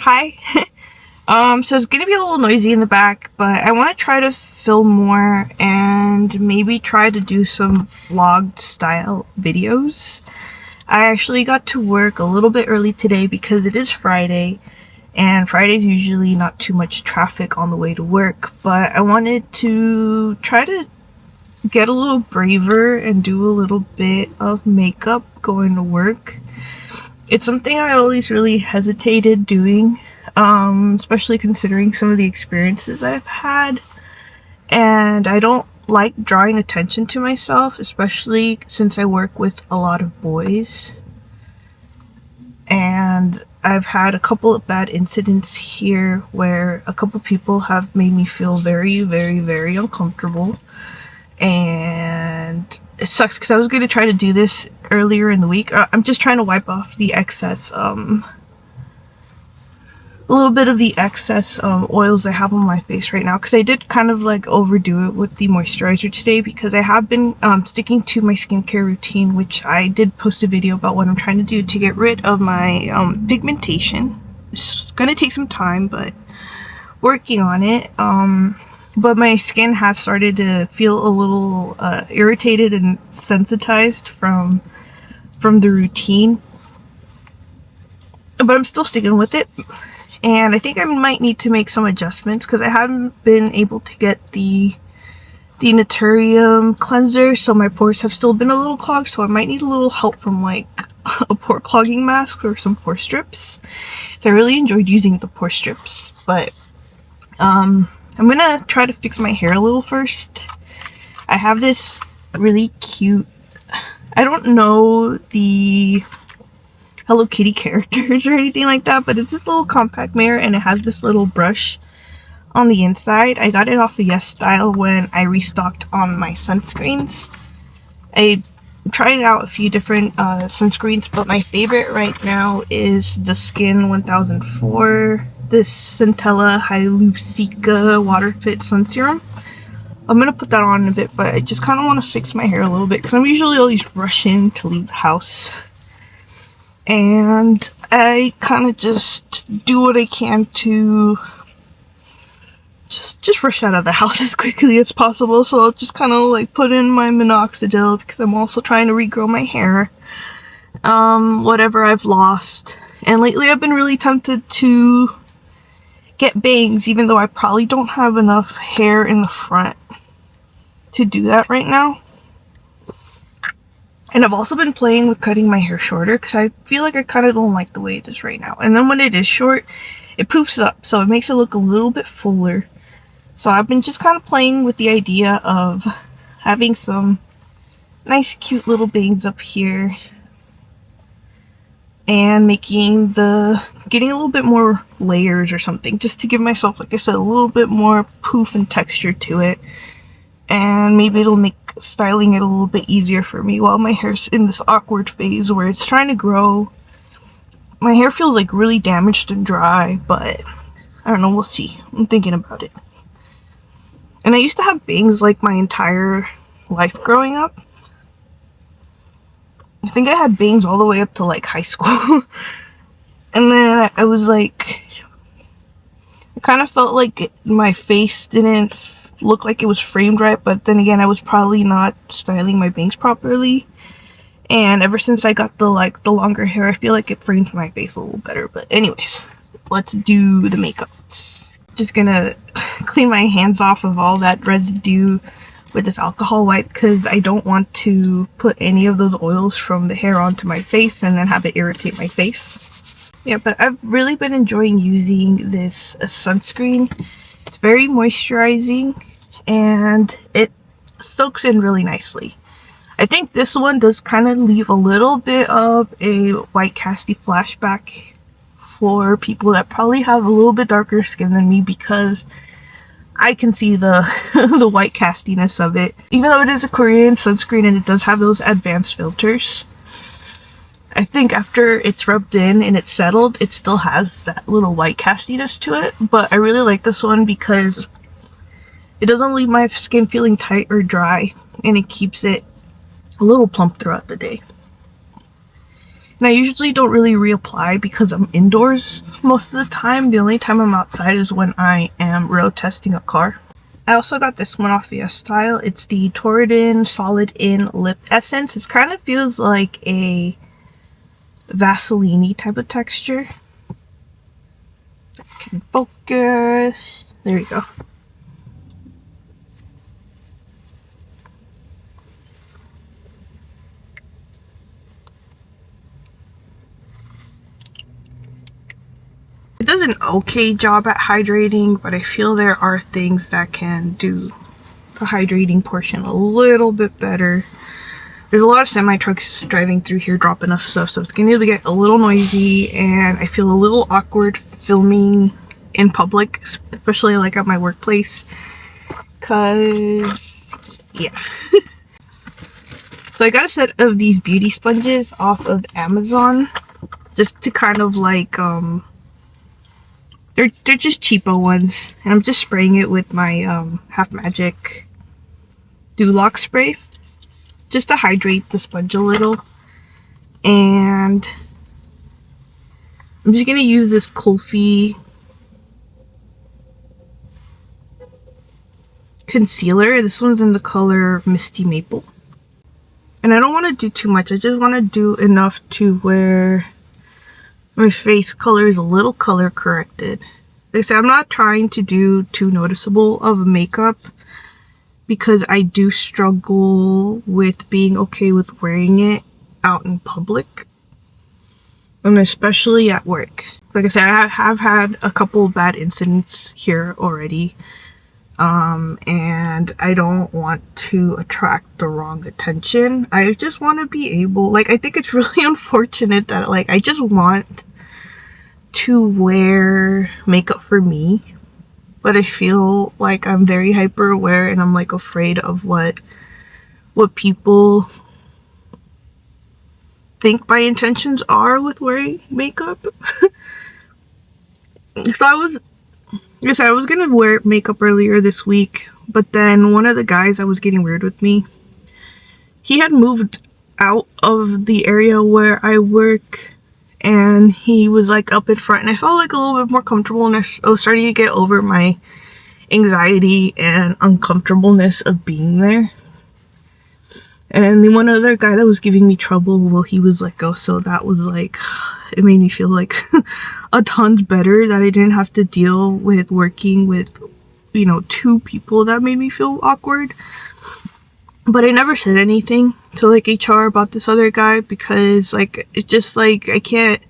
Hi. So it's gonna be a little noisy in the back, but I want to try to film more and maybe try to do some vlog style videos. I actually got to work a little bit early today because it is Friday, and Friday's usually not too much traffic on the way to work, but I wanted to try to get a little braver and do a little bit of makeup going to work. It's something I always really hesitated doing, especially considering some of the experiences I've had, and I don't like drawing attention to myself, especially since I work with a lot of boys, and I've had a couple of bad incidents here where a couple people have made me feel very, very, very uncomfortable, and it sucks because I was going to try to do this earlier in the week. I'm just trying to wipe off the excess, a little bit of the excess oils I have on my face right now, because I did kind of like overdo it with the moisturizer today, because I have been sticking to my skincare routine, which I did post a video about what I'm trying to do to get rid of my pigmentation. It's gonna take some time, but working on it. But my skin has started to feel a little irritated and sensitized from the routine, but I'm still sticking with it. And I think I might need to make some adjustments because I haven't been able to get the Naturium cleanser, so my pores have still been a little clogged, so I might need a little help from like a pore clogging mask or some pore strips. So I really enjoyed using the pore strips, but I'm gonna try to fix my hair a little first. I have this really cute, I don't know the Hello Kitty characters or anything like that, but it's this little compact mirror and it has this little brush on the inside. I got it off of Yes Style when I restocked on my sunscreens. I tried out a few different sunscreens, but my favorite right now is the Skin 1004, this Centella Hyalu-Cica Water Fit Sun Serum. I'm gonna put that on in a bit, but I just kind of want to fix my hair a little bit because I'm usually always rushing to leave the house. And I kind of just do what I can to just rush out of the house as quickly as possible. So I'll just kind of like put in my minoxidil because I'm also trying to regrow my hair. Whatever I've lost. And lately I've been really tempted to get bangs, even though I probably don't have enough hair in the front to do that right now. And I've also been playing with cutting my hair shorter because I feel like I kind of don't like the way it is right now. And then when it is short, it poofs up, so it makes it look a little bit fuller. So I've been just kind of playing with the idea of having some nice cute little bangs up here and getting a little bit more layers or something, just to give myself, like I said, a little bit more poof and texture to it. And maybe it'll make styling it a little bit easier for me while my hair's in this awkward phase where it's trying to grow. My hair feels like really damaged and dry, but I don't know, we'll see. I'm thinking about it. And I used to have bangs like my entire life growing up. I think I had bangs all the way up to like high school. And then I was like, I kind of felt like my face didn't look like it was framed right, but then again I was probably not styling my bangs properly, and ever since I got the longer hair, I feel like it frames my face a little better. But anyways, let's do the makeup. Just gonna clean my hands off of all that residue with this alcohol wipe because I don't want to put any of those oils from the hair onto my face and then have it irritate my face. Yeah, but I've really been enjoying using this sunscreen. It's very moisturizing and it soaks in really nicely. I think this one does kind of leave a little bit of a white casty flashback for people that probably have a little bit darker skin than me, because I can see the the white castiness of it. Even though it is a Korean sunscreen and it does have those advanced filters, I think after it's rubbed in and it's settled, it still has that little white castiness to it. But I really like this one because it doesn't leave my skin feeling tight or dry, and it keeps it a little plump throughout the day. And I usually don't really reapply because I'm indoors most of the time. The only time I'm outside is when I am road testing a car. I also got this one off Style. It's the Torriden Solid In Lip Essence. It kind of feels like a Vaseline-y type of texture. Can focus. There we go. It does an okay job at hydrating, but I feel there are things that can do the hydrating portion a little bit better. There's a lot of semi-trucks driving through here dropping off stuff, so it's going to get a little noisy, and I feel a little awkward filming in public, especially like at my workplace, cause yeah. So I got a set of these beauty sponges off of Amazon, just to kind of like they're just cheapo ones, and I'm just spraying it with my Half Magic Dew Lock spray just to hydrate the sponge a little. And I'm just gonna use this Kulfi concealer. This one's in the color Misty Maple, and I don't want to do too much. I just want to do enough to where my face color is a little color corrected. Like I said, I'm not trying to do too noticeable of a makeup because I do struggle with being okay with wearing it out in public, and especially at work. Like I said, I have had a couple of bad incidents here already, and I don't want to attract the wrong attention. I just want to be able, like, I think it's really unfortunate that, like, I just want to wear makeup for me, but I feel like I'm very hyper aware, and I'm like afraid of what people think my intentions are with wearing makeup. If I was, yes, I was gonna wear makeup earlier this week, but then one of the guys that was getting weird with me, he had moved out of the area where I work, and he was like up in front, and I felt like a little bit more comfortable, and I was starting to get over my anxiety and uncomfortableness of being there. And the one other guy that was giving me trouble, well, he was let go, so that was like, it made me feel like a ton better that I didn't have to deal with working with, you know, two people that made me feel awkward. But I never said anything to like HR about this other guy because like it's just like I can't,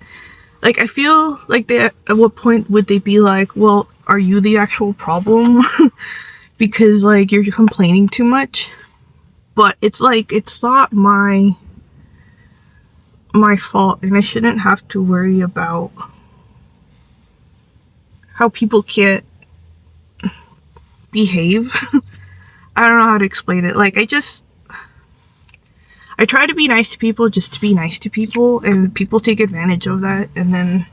like I feel like they, at what point would they be like, well, are you the actual problem? Because like you're complaining too much. But it's like, it's not my fault, and I shouldn't have to worry about how people can't behave. I don't know how to explain it. Like, I try to be nice to people just to be nice to people, and people take advantage of that, and then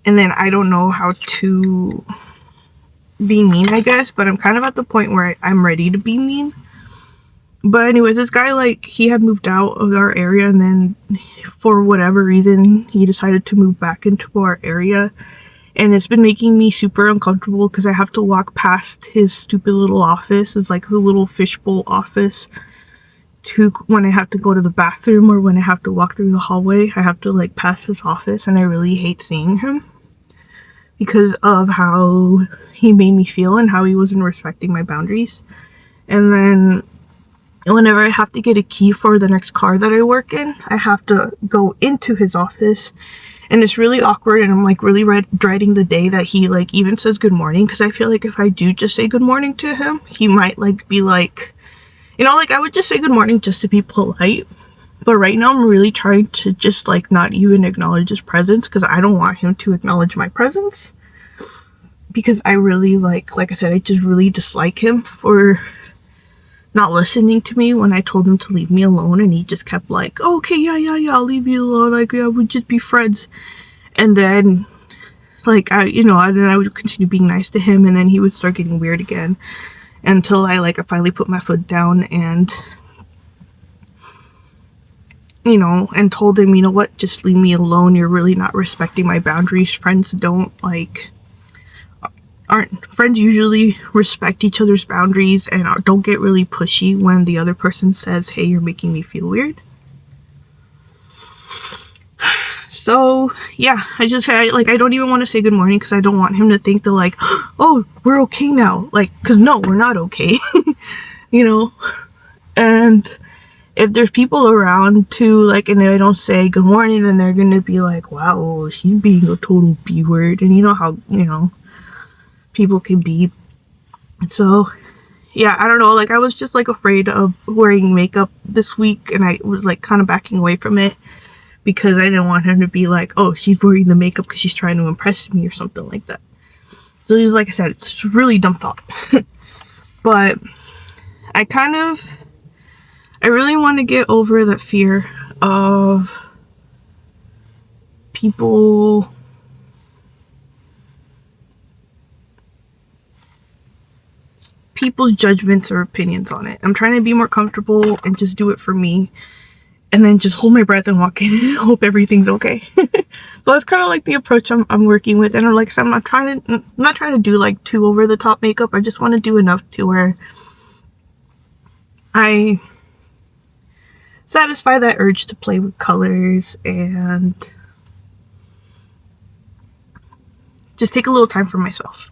I don't know how to be mean, I guess, but I'm kind of at the point where I'm ready to be mean. But anyways, this guy, like, he had moved out of our area, and then for whatever reason, he decided to move back into our area. And it's been making me super uncomfortable because I have to walk past his stupid little office. It's like the little fishbowl office to when I have to go to the bathroom, or when I have to walk through the hallway, I have to like pass his office, and I really hate seeing him because of how he made me feel and how he wasn't respecting my boundaries. And then whenever I have to get a key for the next car that I work in, I have to go into his office. And it's really awkward, and I'm like really dreading the day that he like even says good morning, because I feel like if I do just say good morning to him, he might like be like, you know, like I would just say good morning just to be polite. But right now I'm really trying to just like not even acknowledge his presence, because I don't want him to acknowledge my presence. Because I really like I said, I just really dislike him for not listening to me when I told him to leave me alone, and he just kept like, oh, okay, yeah, I'll leave you alone, like, yeah, we'd just be friends. And then like I would continue being nice to him, and then he would start getting weird again, until I finally put my foot down and you know, and told him, you know what, just leave me alone. You're really not respecting my boundaries. Friends usually respect each other's boundaries and don't get really pushy when the other person says, hey, you're making me feel weird. So yeah, I just say, like, I don't even want to say good morning because I don't want him to think that, like, oh, we're okay now. Like, because no, we're not okay. You know? And if there's people around too, like, and I don't say good morning, then they're gonna be like, wow, she's being a total B-word. And you know how, you know, people can be. So yeah, I don't know, like, I was just like afraid of wearing makeup this week, and I was like kind of backing away from it because I didn't want him to be like, oh, she's wearing the makeup because she's trying to impress me or something like that. So just, like I said, it's a really dumb thought. But I really want to get over that fear of people's judgments or opinions on it. I'm trying to be more comfortable and just do it for me, and then just hold my breath and walk in and hope everything's okay. So that's kind of like the approach I'm working with. And like I said, I'm not trying to do like too over the top makeup. I just want to do enough to where I satisfy that urge to play with colors and just take a little time for myself.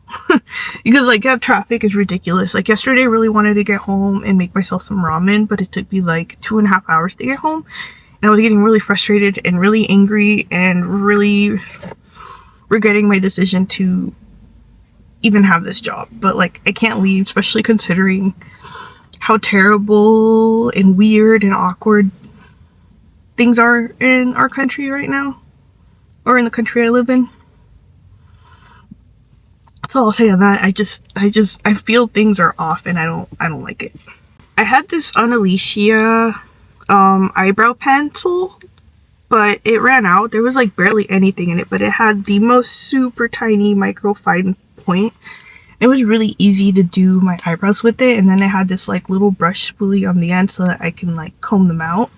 Because like that traffic is ridiculous. Like yesterday I really wanted to get home and make myself some ramen, but it took me like 2.5 hours to get home, and I was getting really frustrated and really angry and really regretting my decision to even have this job. But like I can't leave, especially considering how terrible and weird and awkward things are in our country right now, or in the country I live in. That's all I'll say on that. I feel things are off, and I don't like it. I had this Unearthly eyebrow pencil, but it ran out. There was like barely anything in it, but it had the most super tiny micro fine point. It was really easy to do my eyebrows with it, and then it had this like little brush spoolie on the end so that I can like comb them out.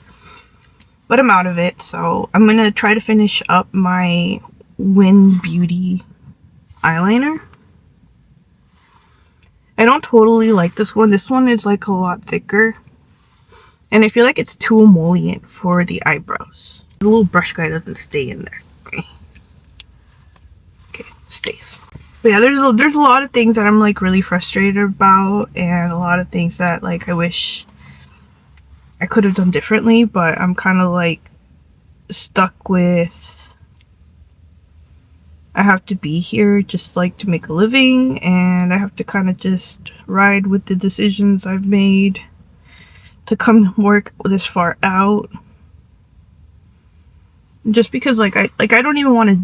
But I'm out of it, so I'm gonna try to finish up my Win Beauty eyeliner. I don't totally like this one. This one is like a lot thicker, and I feel like it's too emollient for the eyebrows. The little brush guy doesn't stay in there. Okay, it stays. But yeah, there's a lot of things that I'm like really frustrated about, and a lot of things that like I wish I could have done differently, but I'm kind of like stuck with, I have to be here just like to make a living, and I have to kind of just ride with the decisions I've made to come work this far out. Just because like I don't even want to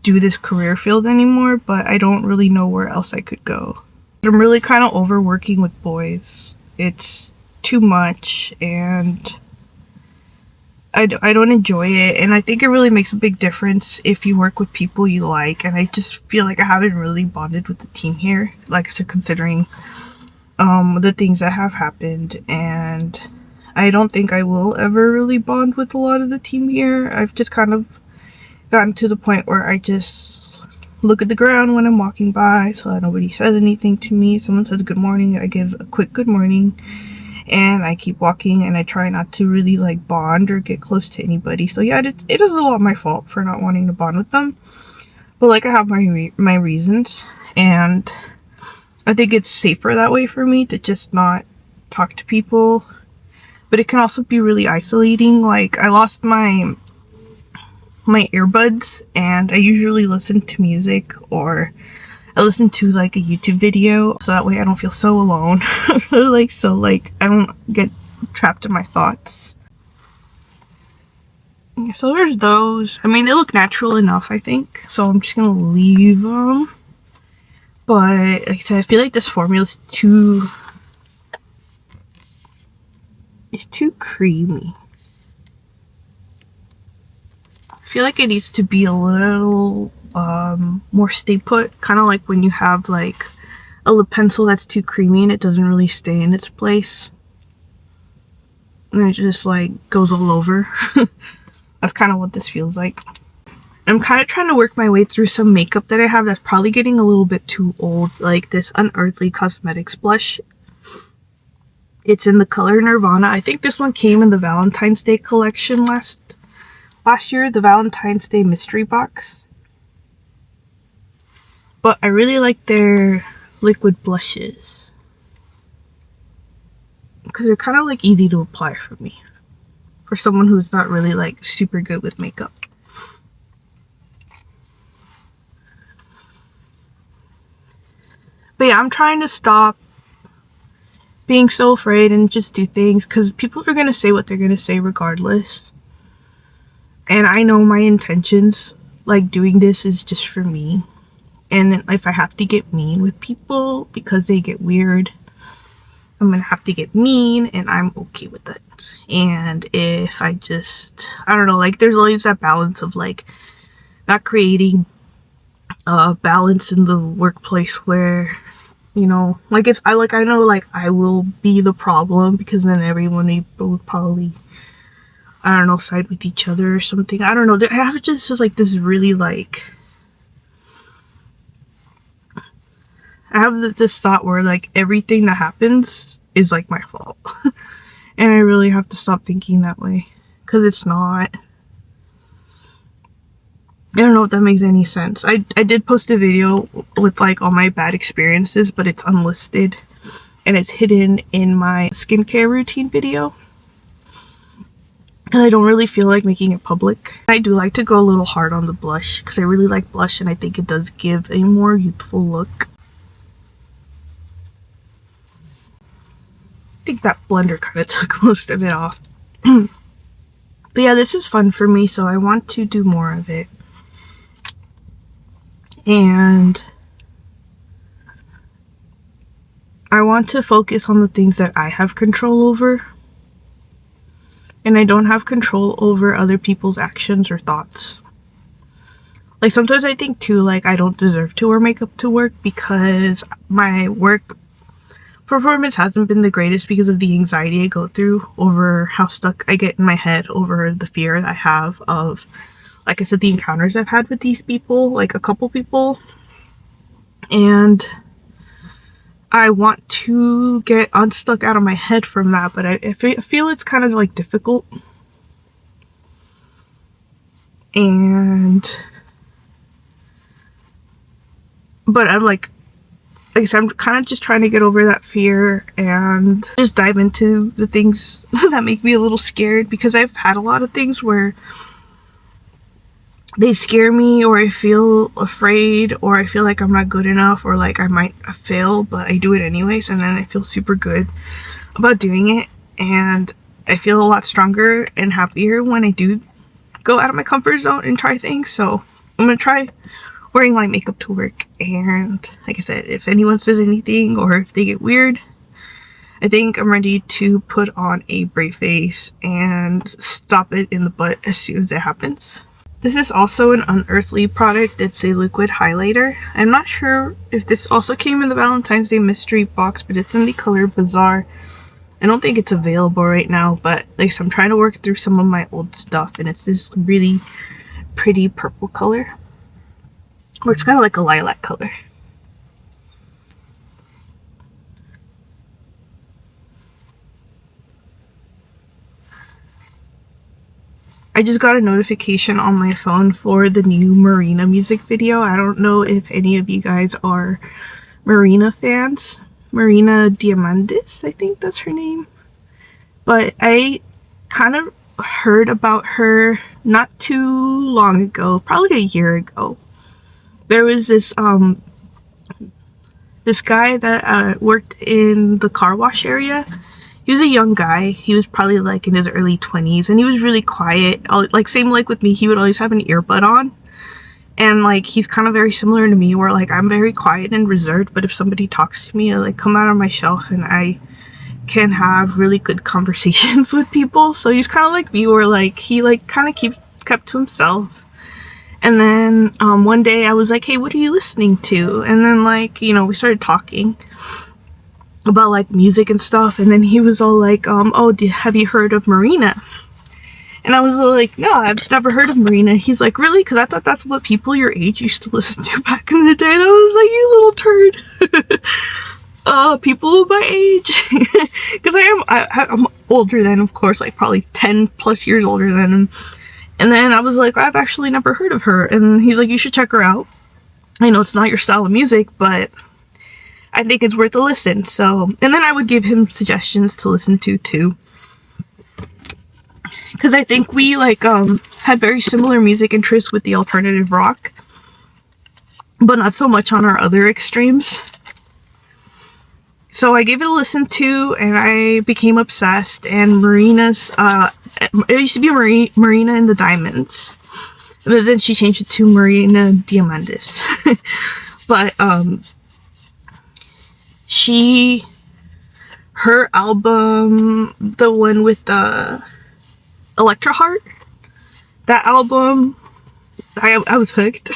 do this career field anymore, but I don't really know where else I could go. I'm really kind of over working with boys. It's too much, and I don't enjoy it, and I think it really makes a big difference if you work with people you like, and I just feel like I haven't really bonded with the team here, like I said, considering the things that have happened, and I don't think I will ever really bond with a lot of the team here. I've just kind of gotten to the point where I just look at the ground when I'm walking by so that nobody says anything to me. If someone says good morning, I give a quick good morning, and I keep walking, and I try not to really like bond or get close to anybody. So yeah, it is a lot my fault for not wanting to bond with them, but like I have my reasons, and I think it's safer that way for me to just not talk to people. But it can also be really isolating. Like I lost my earbuds, and I usually listen to music, or I listen to like a YouTube video, so that way I don't feel so alone. I don't get trapped in my thoughts. So there's those. I mean, they look natural enough, I think, so I'm just gonna leave them. But like I said, I feel like this formula is too creamy. I feel like it needs to be a little more stay put, kind of like when you have like a lip pencil that's too creamy and it doesn't really stay in its place. and it just like goes all over. That's kind of what this feels like. I'm kind of trying to work my way through some makeup that I have that's probably getting a little bit too old, like this Unearthly Cosmetics blush. It's in the color Nirvana. I think this one came in the Valentine's Day collection last year, the Valentine's Day mystery box. But I really like their liquid blushes because they're kind of like easy to apply for me, for someone who's not really like super good with makeup. But yeah, I'm trying to stop being so afraid and just do things, because people are going to say what they're going to say regardless. And I know my intentions, like doing this is just for me. And if I have to get mean with people because they get weird, I'm going to have to get mean, and I'm okay with it. And if I don't know, like there's always that balance of like not creating a balance in the workplace where, you know, like I know like I will be the problem, because then everyone would probably, I don't know, side with each other or something. I don't know. I have just like this really like, I have this thought where like everything that happens is like my fault. And I really have to stop thinking that way, because it's not. I don't know if that makes any sense. I did post a video with like all my bad experiences, but it's unlisted and it's hidden in my skincare routine video, because I don't really feel like making it public. I do like to go a little hard on the blush because I really like blush, and I think it does give a more youthful look. I think that blender kind of took most of it off. But yeah, this is fun for me, so I want to do more of it. And I want to focus on the things that I have control over. And I don't have control over other people's actions or thoughts. Like sometimes I think too, like I don't deserve to wear makeup to work, because my work performance hasn't been the greatest because of the anxiety I go through over how stuck I get in my head over the fear I have of, like I said, the encounters I've had with these people, like a couple people. And I want to get unstuck out of my head from that, but I feel it's kind of like difficult. But I'm like I said, I'm kind of just trying to get over that fear and just dive into the things that make me a little scared, because I've had a lot of things where they scare me, or I feel afraid, or I feel like I'm not good enough, or like I might fail, but I do it anyways, and then I feel super good about doing it, and I feel a lot stronger and happier when I do go out of my comfort zone and try things. So I'm gonna try wearing light makeup to work, and like I said, if anyone says anything or if they get weird, I think I'm ready to put on a brave face and stop it in the butt as soon as it happens. This is also an Unearthly product. It's a liquid highlighter. I'm not sure if this also came in the Valentine's Day mystery box, but it's in the color Bazaar. I don't think it's available right now, but like so I'm trying to work through some of my old stuff, and it's this really pretty purple color, or it's kind of like a lilac color. I just got a notification on my phone for the new Marina music video. I don't know if any of you guys are Marina fans. Marina Diamandis, I think that's her name. But I kind of heard about her not too long ago, probably a year ago. There was this guy that worked in the car wash area. He was a young guy. He was probably like in his early 20s, and he was really quiet. Like same like with me, he would always have an earbud on. And like he's kind of very similar to me, where like I'm very quiet and reserved, but if somebody talks to me, I like come out on my shelf and I can have really good conversations with people. So he's kind of like me, where like he like kind of kept to himself. And then one day I was like, hey, what are you listening to? And then like, you know, we started talking. about like music and stuff, and then he was all like, oh, have you heard of Marina? And I was like, no, I've never heard of Marina. He's like, really? Because I thought that's what people your age used to listen to back in the day. And I was like, you little turd. People my age. Because I'm older than, of course, like probably 10 plus years older than him. And then I was like, I've actually never heard of her. And he's like, you should check her out. I know it's not your style of music, but I think it's worth a listen. So, and then I would give him suggestions to listen to too. Because I think we like had very similar music interests with the alternative rock, but not so much on our other extremes. So I gave it a listen to, and I became obsessed. And Marina's it used to be Marina in the Diamonds, but then she changed it to Marina Diamandis. But her album, the one with the Electra Heart, that album, I was hooked.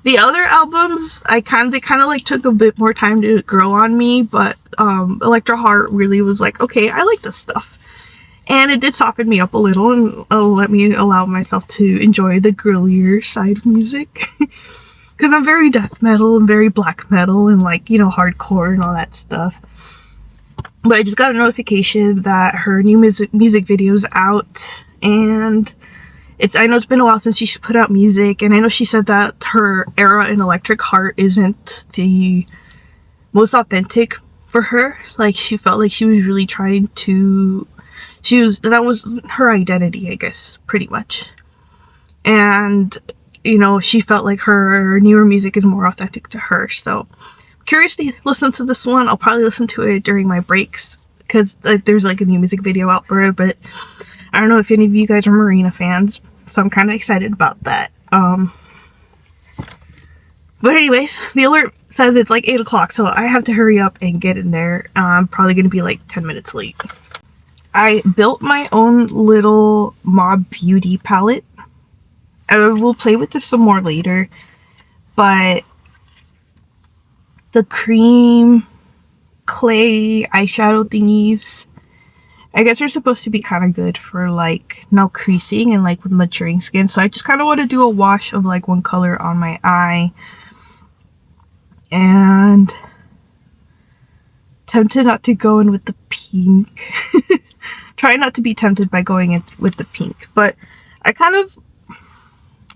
The other albums, they kind of like took a bit more time to grow on me, but Electra Heart really was like, okay, I like this stuff. And it did soften me up a little and let me allow myself to enjoy the girlier side of music. Because I'm very death metal and very black metal and like, you know, hardcore and all that stuff. But I just got a notification that her new music video's out, and I know it's been a while since she put out music, and I know she said that her era in Electric Heart isn't the most authentic for her. Like, she felt like she was really trying to, that was her identity, I guess, pretty much. And, you know, she felt like her newer music is more authentic to her, so curious to listen to this one. I'll probably listen to it during my breaks because there's like a new music video out for it, but I don't know if any of you guys are Marina fans, so I'm kind of excited about that. But anyways, the alert says it's like 8 o'clock, so I have to hurry up and get in there. I'm probably going to be like 10 minutes late. I built my own little Mob Beauty palette. I will play with this some more later, but the cream clay eyeshadow thingies, I guess, are supposed to be kind of good for like no creasing and like with maturing skin. So I just kind of want to do a wash of like one color on my eye, and tempted not to go in with the pink. Try not to be tempted by going in with the pink, but I kind of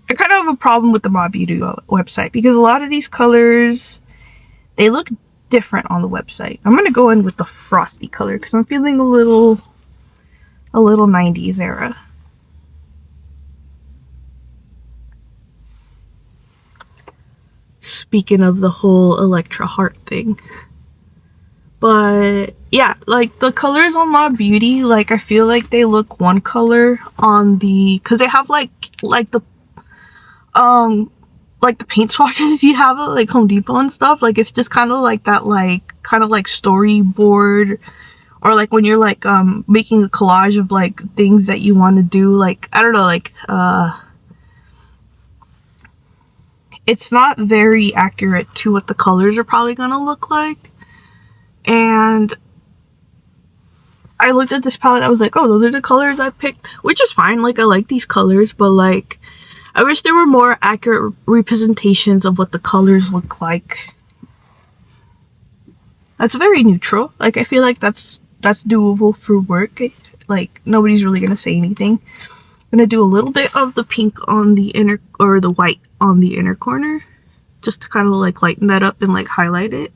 have a problem with the Mob Beauty website because a lot of these colors, they look different on the website. I'm gonna go in with the frosty color because I'm feeling a little 90s era. Speaking of the whole Electra Heart thing. But yeah, like the colors on Mob Beauty, like I feel like they look one color on the, because they have like the paint swatches you have at like Home Depot and stuff. Like it's just kind of like that, like kind of like storyboard, or like when you're like making a collage of like things that you want to do, like I don't know, like it's not very accurate to what the colors are probably gonna look like. And I looked at this palette, I was like, oh, those are the colors I picked, which is fine. Like I like these colors, but like I wish there were more accurate representations of what the colors look like. That's very neutral. Like I feel like that's doable for work. Like nobody's really gonna say anything. I'm gonna do a little bit of the pink on the inner, or the white on the inner corner, just to kind of like lighten that up and like highlight it.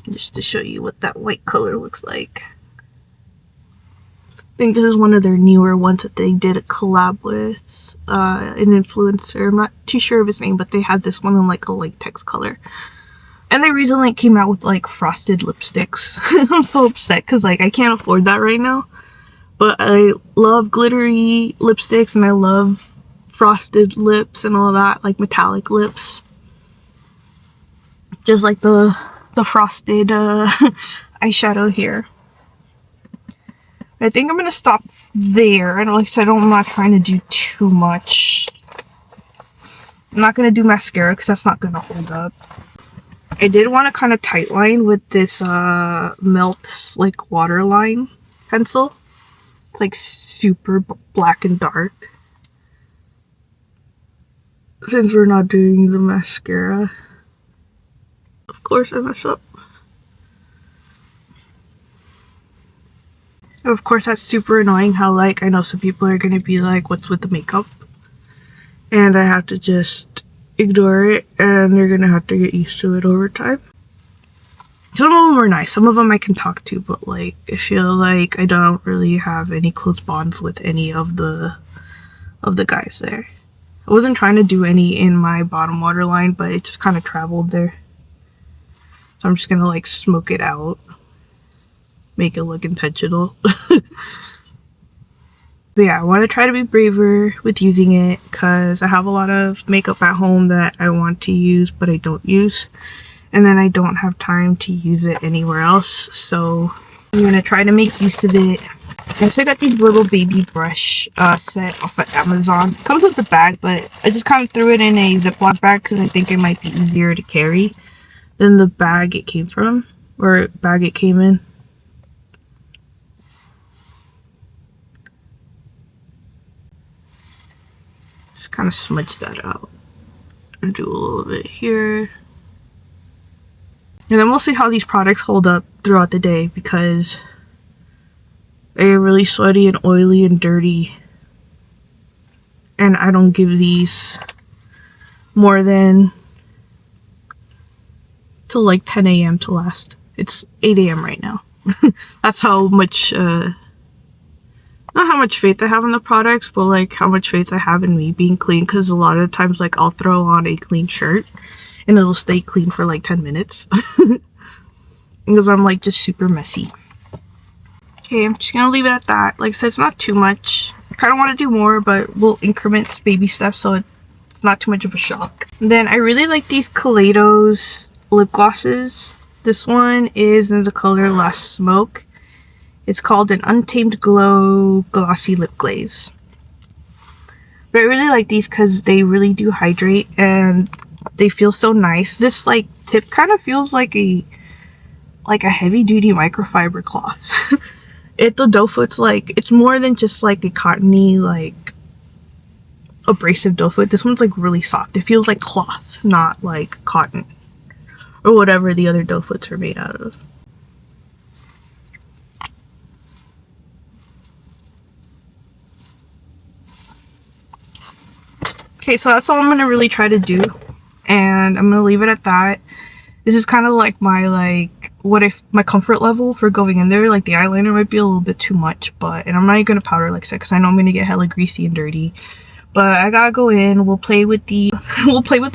Just to show you what that white color looks like. I think this is one of their newer ones that they did a collab with an influencer. I'm not too sure of his name, but they had this one in like a latex color. And they recently came out with like frosted lipsticks. I'm so upset because like I can't afford that right now. But I love glittery lipsticks and I love frosted lips and all that, like metallic lips. Just like the frosted eyeshadow here. I think I'm gonna stop there. And like I said, I'm not trying to do too much. I'm not going to do mascara because that's not going to hold up. I did want to kind of tight line with this Melt Slick Waterline pencil. It's like super black and dark. Since we're not doing the mascara. Of course I mess up. Of course that's super annoying how like I know some people are going to be like, what's with the makeup? And I have to just ignore it, and you're going to have to get used to it over time. Some of them were nice, some of them I can talk to, but like I feel like I don't really have any close bonds with any of the guys there. I wasn't trying to do any in my bottom waterline, but it just kind of traveled there. So I'm just gonna like smoke it out. Make it look intentional. But yeah, I want to try to be braver with using it because I have a lot of makeup at home that I want to use but I don't use. And then I don't have time to use it anywhere else. So I'm gonna try to make use of it. I also got these little baby brush set off of Amazon. It comes with the bag, but I just kind of threw it in a Ziploc bag because I think it might be easier to carry than the bag it came from, or bag it came in. Just kind of smudge that out and do a little bit here. And then we'll see how these products hold up throughout the day because they're really sweaty and oily and dirty. And I don't give these more than till like 10 a.m. to last. It's 8 a.m. right now. That's how much, not how much faith I have in the products, but like how much faith I have in me being clean. Because a lot of times like I'll throw on a clean shirt and it'll stay clean for like 10 minutes. Because I'm like just super messy. Okay, I'm just gonna leave it at that. Like I said, it's not too much. I kind of want to do more, but we'll increment baby steps so it's not too much of a shock. And then I really like these Kaleidos lip glosses. This one is in the color Last Smoke. It's called an Untamed Glow Glossy Lip Glaze. But I really like these because they really do hydrate and they feel so nice. This like tip kind of feels like a heavy duty microfiber cloth. The doe foot's like, it's more than just like a cottony like abrasive doe foot. This one's like really soft. It feels like cloth, not like cotton or whatever the other doe foots are made out of. Okay, so that's all I'm gonna really try to do, and I'm gonna leave it at that. This is kind of like my what if my comfort level for going in there. Like the eyeliner might be a little bit too much, and I'm not even gonna powder like I said because I know I'm gonna get hella greasy and dirty. But I gotta go in. We'll play with the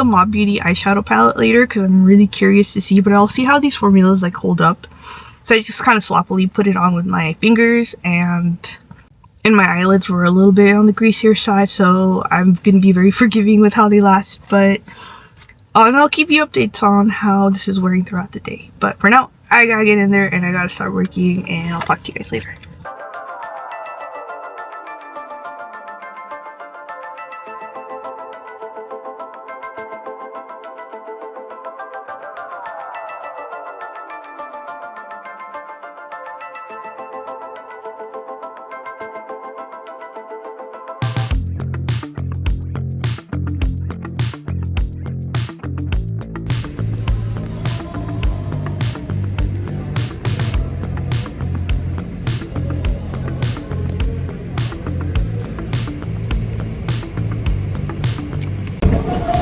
Mob Beauty eyeshadow palette later because I'm really curious to see. But I'll see how these formulas like hold up. So I just kind of sloppily put it on with my fingers, and my eyelids were a little bit on the greasier side, so I'm gonna be very forgiving with how they last. But and I'll keep you updates on how this is wearing throughout the day. But for now, I gotta get in there and I gotta start working, and I'll talk to you guys later.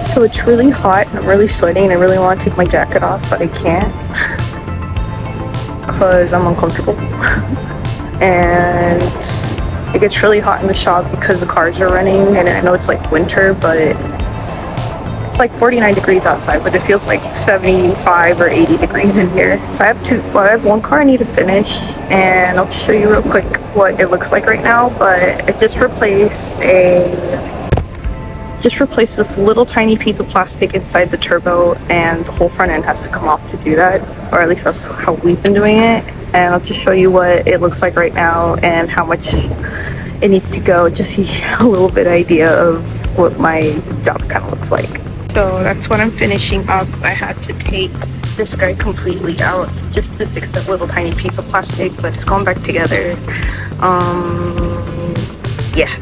So it's really hot and I'm really sweating and I really want to take my jacket off, but I can't because I'm uncomfortable. And it gets really hot in the shop because the cars are running, and I know it's like winter, but it's like 49 degrees outside, but it feels like 75 or 80 degrees in here. So I have one car I need to finish, and I'll show you real quick what it looks like right now. But I just replaced this little tiny piece of plastic inside the turbo, and the whole front end has to come off to do that, or at least that's how we've been doing it. And I'll just show you what it looks like right now and how much it needs to go, just so you get a little bit idea of what my job kind of looks like. So that's what I'm finishing up. I had to take this guy completely out just to fix that little tiny piece of plastic, but it's going back together. Yeah.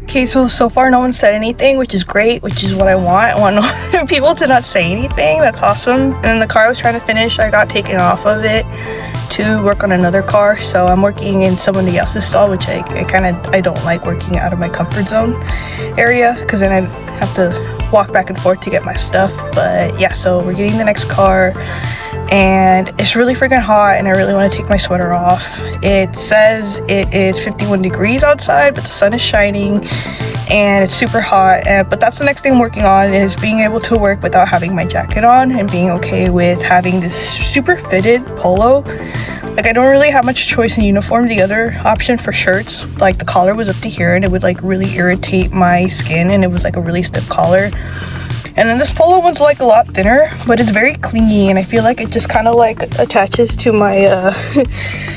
Okay, so far no one said anything, which is great, which is what I want. I want people to not say anything. That's awesome. And in the car I was trying to finish, I got taken off of it to work on another car. So I'm working in somebody else's stall, which I don't like working out of my comfort zone area, because then I have to walk back and forth to get my stuff. But yeah, so we're getting the next car. And it's really freaking hot and I really want to take my sweater off. It says it is 51 degrees outside, but the sun is shining and it's super hot. But that's the next thing I'm working on, is being able to work without having my jacket on and being okay with having this super fitted polo. Like, I don't really have much choice in uniform. The other option for shirts, like the collar was up to here and it would like really irritate my skin, and it was like a really stiff collar. And then this polo one's like a lot thinner, but it's very clingy, and I feel like it just kind of like attaches to my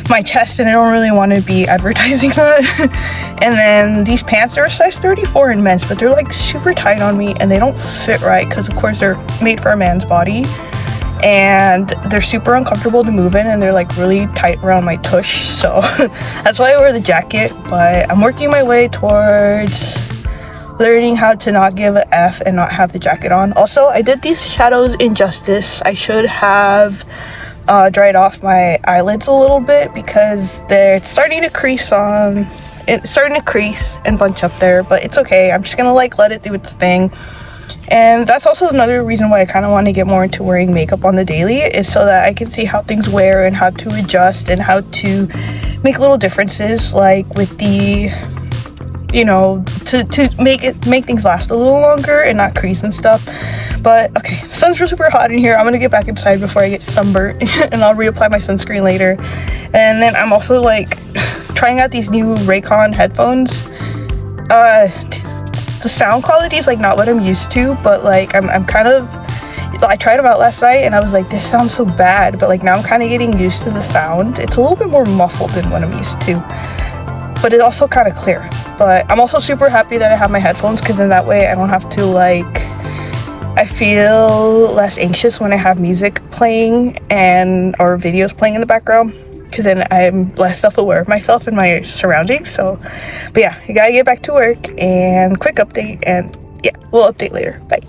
my chest, and I don't really want to be advertising that. And then these pants are a size 34 in men's, but they're like super tight on me and they don't fit right, because of course they're made for a man's body, and they're super uncomfortable to move in, and they're like really tight around my tush. So that's why I wear the jacket. But I'm working my way towards learning how to not give a F and not have the jacket on. Also, I did these shadows injustice. I should have dried off my eyelids a little bit, because they're starting to crease and bunch up there, but it's okay. I'm just gonna like let it do its thing. And that's also another reason why I kind of want to get more into wearing makeup on the daily, is so that I can see how things wear and how to adjust and how to make little differences, like with the, you know, to make things last a little longer and not crease and stuff. But okay, sun's super hot in here. I'm gonna get back inside before I get sunburnt and I'll reapply my sunscreen later. And then I'm also like trying out these new Raycon headphones. The sound quality is like not what I'm used to, but like I'm kind of, I tried them out last night and I was like, this sounds so bad, but like now I'm kind of getting used to the sound. It's a little bit more muffled than what I'm used to, but it's also kind of clear. But I'm also super happy that I have my headphones, because then that way I don't have to like, I feel less anxious when I have music playing or videos playing in the background, because then I'm less self-aware of myself and my surroundings. So, but yeah, I gotta get back to work, and quick update, and yeah, we'll update later. Bye.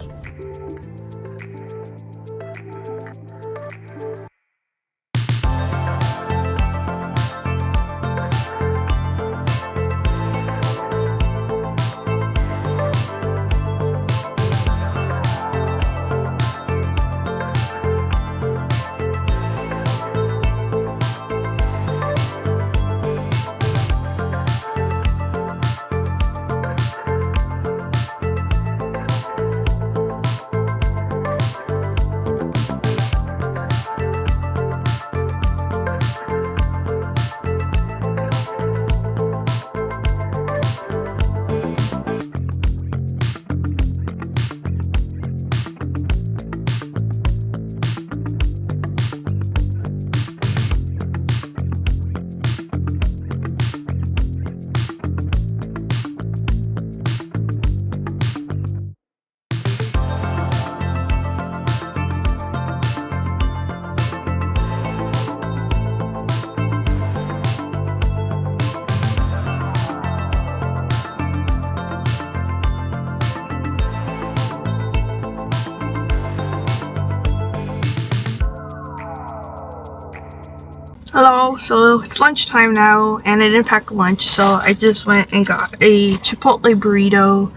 Hello, so it's lunchtime now and I didn't pack lunch, so I just went and got a Chipotle burrito,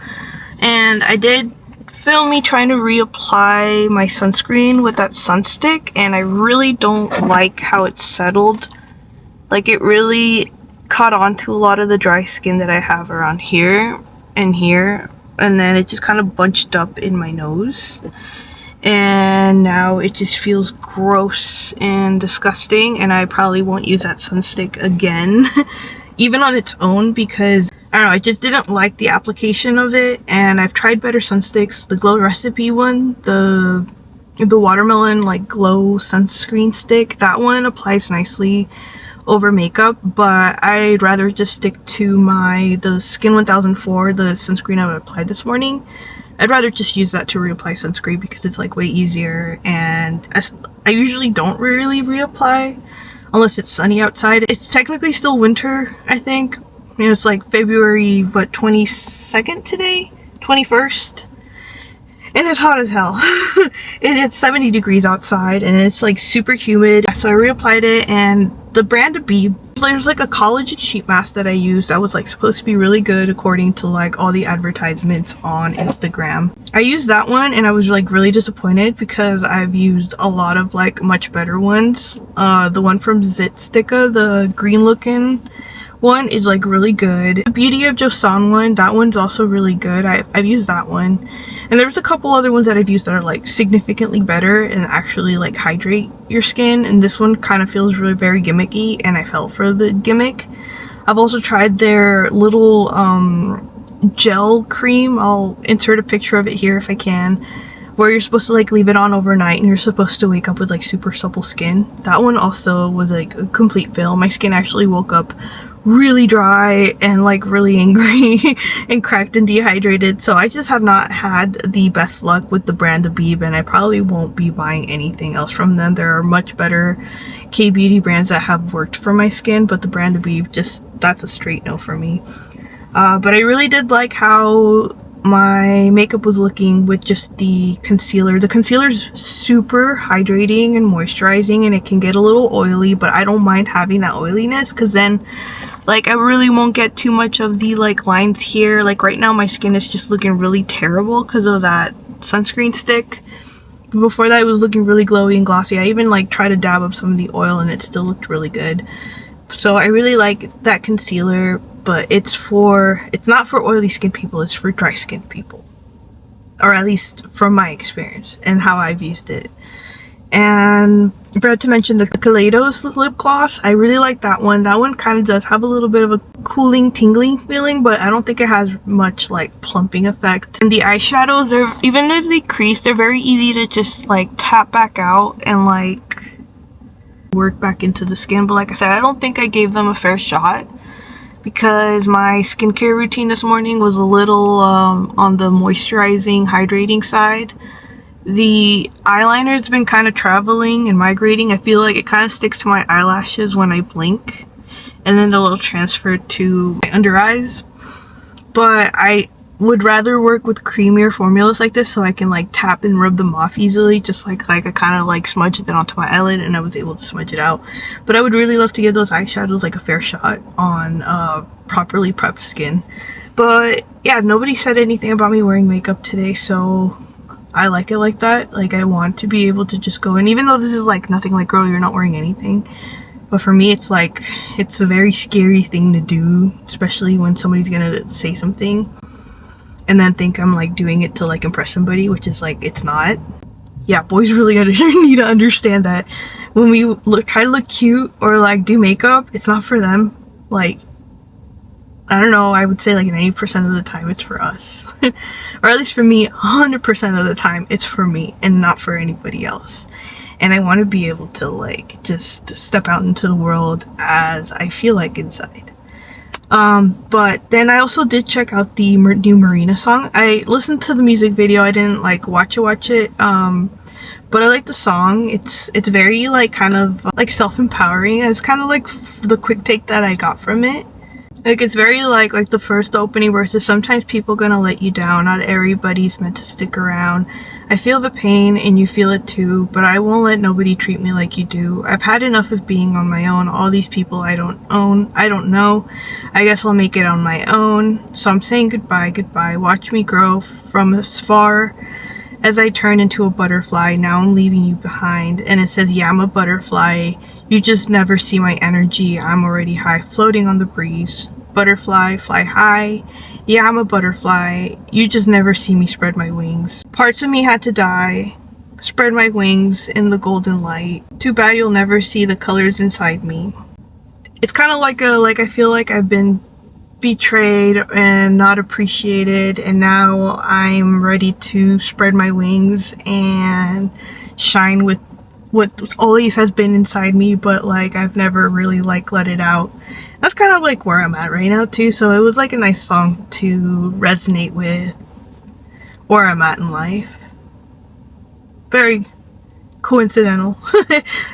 and I did filmed me trying to reapply my sunscreen with that sunstick, and I really don't like how it settled. Like, it really caught on to a lot of the dry skin that I have around here, and then it just kind of bunched up in my nose. And now it just feels gross and disgusting, and I probably won't use that sunstick again even on its own, because I don't know, I just didn't like the application of it. And I've tried better sunsticks. The Glow Recipe one, the watermelon like glow sunscreen stick, that one applies nicely over makeup, but I'd rather just stick to the Skin 1004, the sunscreen I applied this morning. I'd rather just use that to reapply sunscreen because it's like way easier, and I usually don't really reapply unless it's sunny outside. It's technically still winter, I think. You know, it's like February, what, 22nd today? 21st? And it's hot as hell. It's 70 degrees outside and it's like super humid. So I reapplied it, and the brand Abib, there's like a collagen sheet mask that I used that was like supposed to be really good according to like all the advertisements on Instagram. I used that one and I was like really disappointed because I've used a lot of like much better ones. The one from Zitsticka, the green looking one, is like really good. The Beauty of Joseon one, that one's also really good. I've used that one, and there's a couple other ones that I've used that are like significantly better and actually like hydrate your skin, and this one kind of feels really very gimmicky, and I fell for the gimmick. I've also tried their little gel cream. I'll insert a picture of it here if I can, where you're supposed to like leave it on overnight and you're supposed to wake up with like super supple skin. That one also was like a complete fail. My skin actually woke up really dry and like really angry and cracked and dehydrated. So I just have not had the best luck with the brand Abib, and I probably won't be buying anything else from them. There are much better K-beauty brands that have worked for my skin, but the brand Abib, just, that's a straight no for me. But I really did like how my makeup was looking with just the concealer. The concealer's super hydrating and moisturizing, and it can get a little oily, but I don't mind having that oiliness because then like I really won't get too much of the like lines here. Like right now my skin is just looking really terrible because of that sunscreen stick. Before that it was looking really glowy and glossy. I even like tried to dab up some of the oil and it still looked really good. So I really like that concealer, but it's not for oily skin people, it's for dry skin people. Or at least from my experience and how I've used it. And I forgot to mention the Kaleidos lip gloss. I really like that one. That one kind of does have a little bit of a cooling, tingling feeling, but I don't think it has much like plumping effect. And the eyeshadows, even if they crease, they're very easy to just like tap back out and like work back into the skin. But like I said, I don't think I gave them a fair shot because my skincare routine this morning was a little on the moisturizing, hydrating side. The eyeliner's been kind of traveling and migrating. I feel like it kind of sticks to my eyelashes when I blink, and then it'll transfer to my under eyes. But I would rather work with creamier formulas like this so I can like tap and rub them off easily, just like I kind of like smudged it onto my eyelid and I was able to smudge it out. But I would really love to give those eyeshadows like a fair shot on properly prepped skin. But yeah, nobody said anything about me wearing makeup today, so I like it like that. Like I want to be able to just go in, even though this is like nothing like girl you're not wearing anything, but for me it's like it's a very scary thing to do, especially when somebody's gonna say something and then think I'm like doing it to like impress somebody, which is like, it's not. Yeah, boys really need to understand that when we try to look cute or like do makeup, it's not for them. Like, I don't know, I would say like 90% of the time it's for us. Or at least for me, 100% of the time it's for me and not for anybody else. And I want to be able to like just step out into the world as I feel like inside. But then I also did check out the new Marina song. I listened to the music video, I didn't like watch it. But I like the song. It's very like kind of like self-empowering. It's kind of like the quick take that I got from it. Like it's very like the opening verses. Sometimes people gonna let you down. Not everybody's meant to stick around. I feel the pain and you feel it too, but I won't let nobody treat me like you do. I've had enough of being on my own. All these people I don't know. I guess I'll make it on my own. So I'm saying goodbye. Watch me grow from this far. As I turn into a butterfly, now I'm leaving you behind. And it says, yeah, I'm a butterfly. You just never see my energy. I'm already high, floating on the breeze. Butterfly, fly high. Yeah, I'm a butterfly. You just never see me spread my wings. Parts of me had to die. Spread my wings in the golden light. Too bad you'll never see the colors inside me. It's kind of like I feel like I've been betrayed and not appreciated, and now I'm ready to spread my wings and shine with what always has been inside me, but like I've never really like let it out. That's kind of like where I'm at right now too, so it was like a nice song to resonate with where I'm at in life. Very coincidental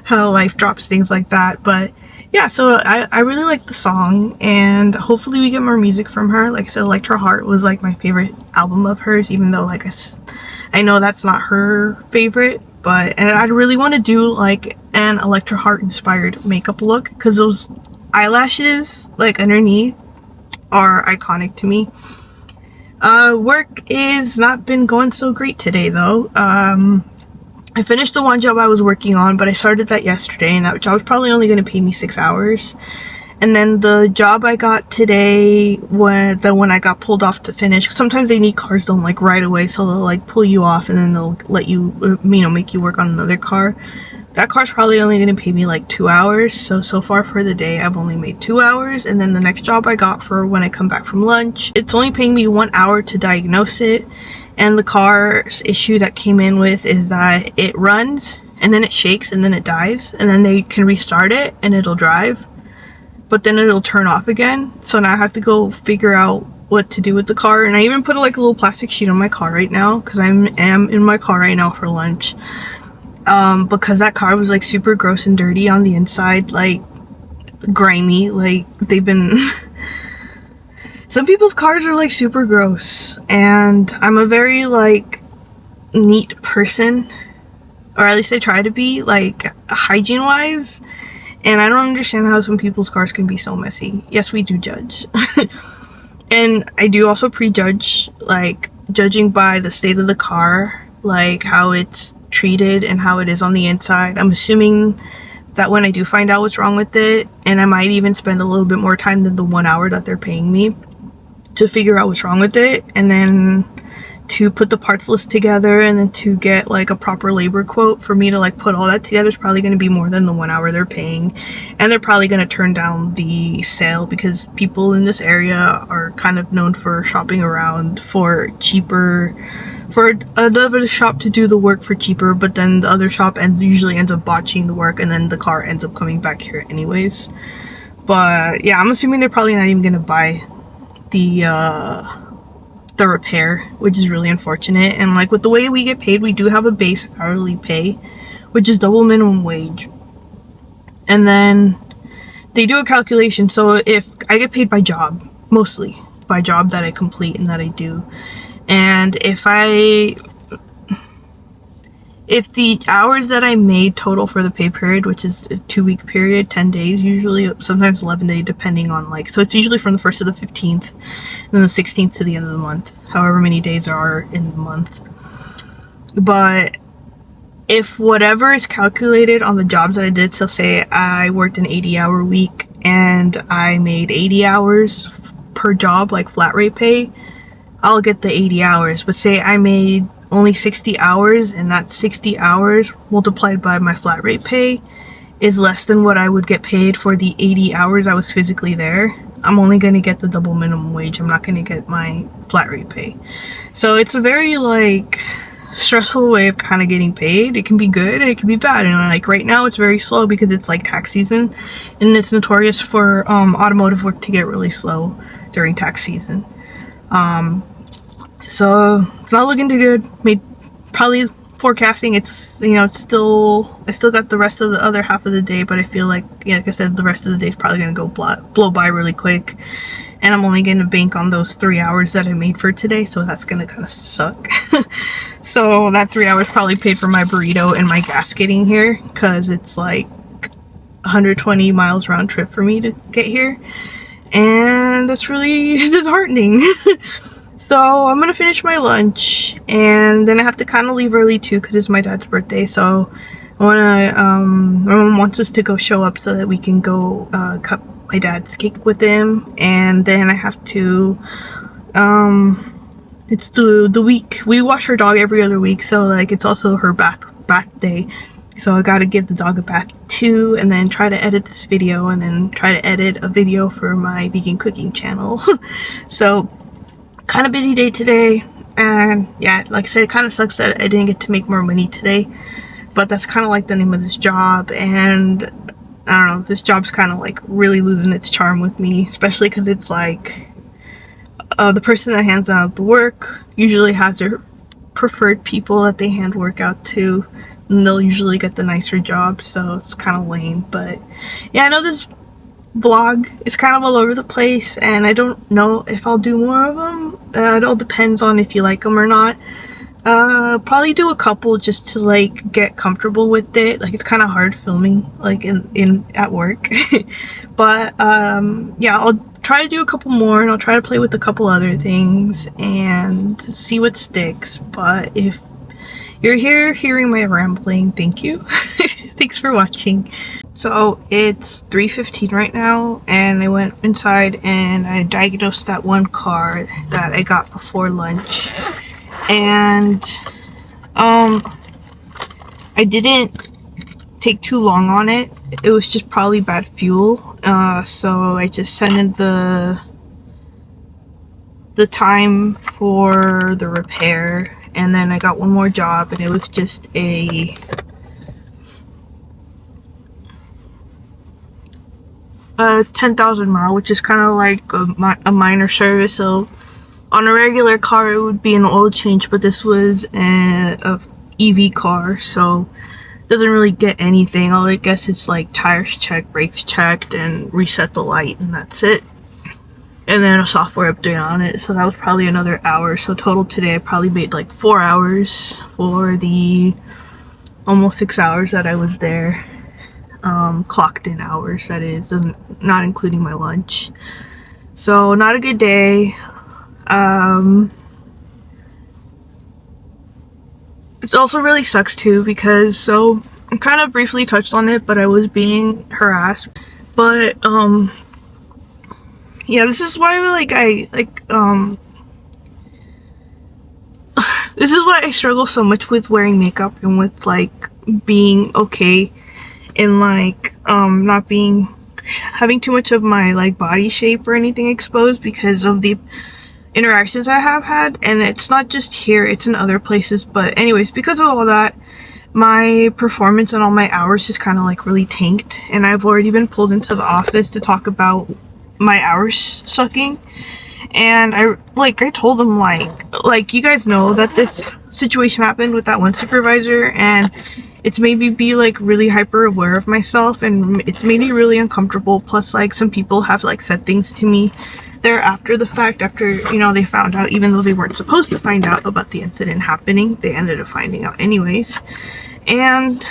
how life drops things like that, but yeah, so I really like the song, and hopefully we get more music from her. Like I said, Electra Heart was like my favorite album of hers, even though like I know that's not her favorite, and I really want to do like an Electra Heart inspired makeup look, because those eyelashes like underneath are iconic to me. Work is not been going so great today though. I finished the one job I was working on, but I started that yesterday, and that job was probably only going to pay me 6 hours. And then the job I got today, when I got pulled off to finish, sometimes they need cars done like right away, so they'll like pull you off and then they'll let you, make you work on another car. That car's probably only going to pay me like 2 hours, so far for the day I've only made 2 hours. And then the next job I got for when I come back from lunch, it's only paying me 1 hour to diagnose it. And the car's issue that came in with is that it runs and then it shakes and then it dies, and then they can restart it and it'll drive, but then it'll turn off again. So now I have to go figure out what to do with the car. And I even put like a little plastic sheet on my car right now, because I am in my car right now for lunch, because that car was like super gross and dirty on the inside, like grimy, like they've been some people's cars are like super gross, and I'm a very like neat person, or at least I try to be, like hygiene wise, and I don't understand how some people's cars can be so messy. Yes, we do judge. And I do also prejudge, like judging by the state of the car, like how it's treated and how it is on the inside. I'm assuming that when I do find out what's wrong with it, and I might even spend a little bit more time than the 1 hour that they're paying me to figure out what's wrong with it, and then to put the parts list together, and then to get like a proper labor quote for me to like put all that together, is probably going to be more than the 1 hour they're paying. And they're probably going to turn down the sale, because people in this area are kind of known for shopping around for cheaper, for another shop to do the work for cheaper, but then the other shop usually ends up botching the work, and then the car ends up coming back here anyways. But yeah, I'm assuming they're probably not even going to buy the repair, which is really unfortunate. And like with the way we get paid, we do have a base hourly pay, which is double minimum wage, and then they do a calculation. So if I get paid by job, mostly by job that I complete and that I do, and if the hours that I made total for the pay period, which is a 2-week period, 10 days usually, sometimes 11 days depending on like, so it's usually from the 1st to the 15th, and then the 16th to the end of the month, however many days there are in the month. But if whatever is calculated on the jobs that I did, so say I worked an 80-hour week and I made 80 hours per job, like flat rate pay, I'll get the 80 hours. But say I made only 60 hours, and that 60 hours multiplied by my flat rate pay is less than what I would get paid for the 80 hours I was physically there, I'm only going to get the double minimum wage. I'm not going to get my flat rate pay. So it's a very like stressful way of kind of getting paid. It can be good and it can be bad, and like right now it's very slow because it's like tax season, and it's notorious for automotive work to get really slow during tax season. So it's not looking too good. Probably forecasting, it's, you know, it's still, I still got the rest of the other half of the day, but I feel like, yeah, like I said, the rest of the day is probably gonna go blow by really quick, and I'm only gonna bank on those 3 hours that I made for today, so that's gonna kind of suck. So that 3 hours probably paid for my burrito and my gas getting here, because it's like 120 miles round trip for me to get here, and that's really disheartening. So I'm gonna finish my lunch, and then I have to kind of leave early too because it's my dad's birthday. So I wanna, my mom wants us to go show up so that we can go cut my dad's cake with him, and then I have to, it's the week we wash our dog every other week, so like it's also her bath day. So I gotta give the dog a bath too, and then try to edit this video, and then try to edit a video for my vegan cooking channel. So kind of busy day today, and yeah, like I said, it kind of sucks that I didn't get to make more money today, but that's kind of like the name of this job, and I don't know, this job's kind of like really losing its charm with me, especially because it's like the person that hands out the work usually has their preferred people that they hand work out to, and they'll usually get the nicer job, so it's kind of lame. But yeah, I know this vlog is kind of all over the place, and I don't know if I'll do more of them. It all depends on if you like them or not. Probably do a couple just to like get comfortable with it. Like, it's kind of hard filming like at work. But yeah, I'll try to do a couple more, and I'll try to play with a couple other things and see what sticks. But if you're here hearing my rambling, thank you. Thanks for watching. So it's 3:15 right now, and I went inside and I diagnosed that one car that I got before lunch, and I didn't take too long on it. It was just probably bad fuel, so I just sent in the time for the repair, and then I got one more job, and it was just a 10,000 mile, which is kind of like a minor service. So on a regular car it would be an oil change, but this was a EV car, so it doesn't really get anything. All I guess it's like tires checked, brakes checked, and reset the light, and that's it. And then a software update on it, so that was probably another hour. So total today I probably made like 4 hours for the almost 6 hours that I was there. Clocked in hours, that is, not including my lunch. So not a good day. It also really sucks too, because, so I kind of briefly touched on it, but I was being harassed. But yeah, this is why this is why I struggle so much with wearing makeup and with like being okay and like not having too much of my like body shape or anything exposed, because of the interactions I have had. And it's not just here, it's in other places. But anyways, because of all that, my performance and all my hours just kind of like really tanked, and I've already been pulled into the office to talk about my hours sucking. And I told them like you guys know that this situation happened with that one supervisor, and it's made me be like really hyper aware of myself, and it's made me really uncomfortable. Plus, like, some people have like said things to me there after the fact, after, you know, they found out, even though they weren't supposed to find out about the incident happening. They ended up finding out anyways. And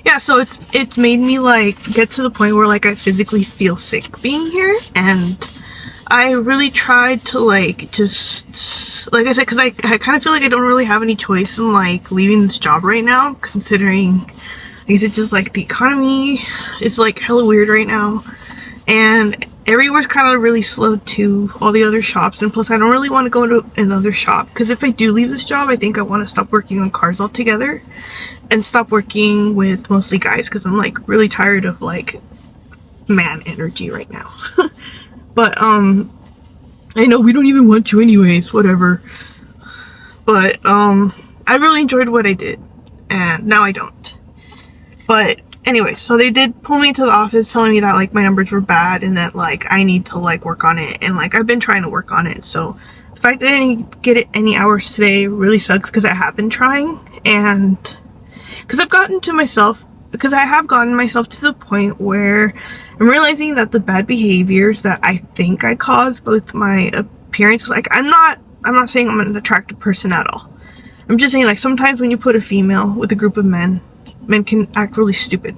yeah, so it's made me like get to the point where like I physically feel sick being here. And I really tried to like just, like I said, because I kind of feel like I don't really have any choice in like leaving this job right now, considering, like I said, just like the economy is like hella weird right now, and everywhere's kind of really slow to all the other shops. And plus, I don't really want to go to another shop, because if I do leave this job, I think I want to stop working on cars altogether and stop working with mostly guys, because I'm like really tired of like man energy right now. But I know we don't even want to anyways, whatever. But I really enjoyed what I did, and now I don't. But anyway, so they did pull me into the office telling me that like my numbers were bad, and that like I need to like work on it, and like I've been trying to work on it. So the fact that I didn't get it any hours today really sucks, because I have been trying, and because I have gotten myself to the point where I'm realizing that the bad behaviors that I think I caused with my appearance, like I'm not saying I'm an attractive person at all. I'm just saying, like, sometimes when you put a female with a group of men can act really stupid.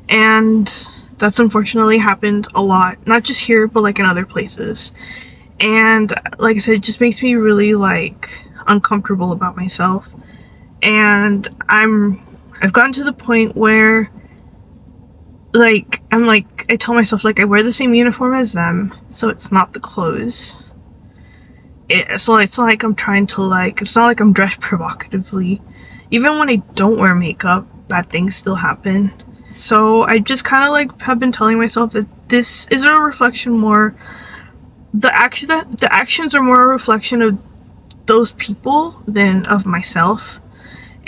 And that's unfortunately happened a lot, not just here, but like in other places. And like I said, it just makes me really like uncomfortable about myself. And I've gotten to the point where like I tell myself like I wear the same uniform as them, so it's not the clothes. So it's not like I'm trying to like, it's not like I'm dressed provocatively. Even when I don't wear makeup, bad things still happen. So I just kind of like have been telling myself that this is a reflection more, the actions are more a reflection of those people than of myself.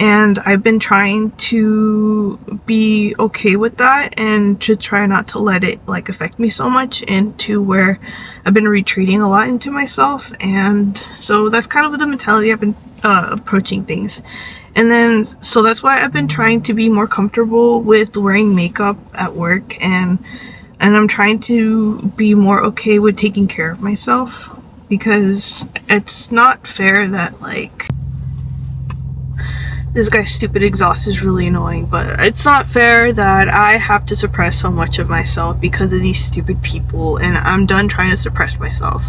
And I've been trying to be okay with that and to try not to let it like affect me so much, into where I've been retreating a lot into myself. And so that's kind of the mentality I've been approaching things. And then so that's why I've been trying to be more comfortable with wearing makeup at work, and I'm trying to be more okay with taking care of myself, because it's not fair that like, this guy's stupid exhaust is really annoying, but it's not fair that I have to suppress so much of myself because of these stupid people, and I'm done trying to suppress myself.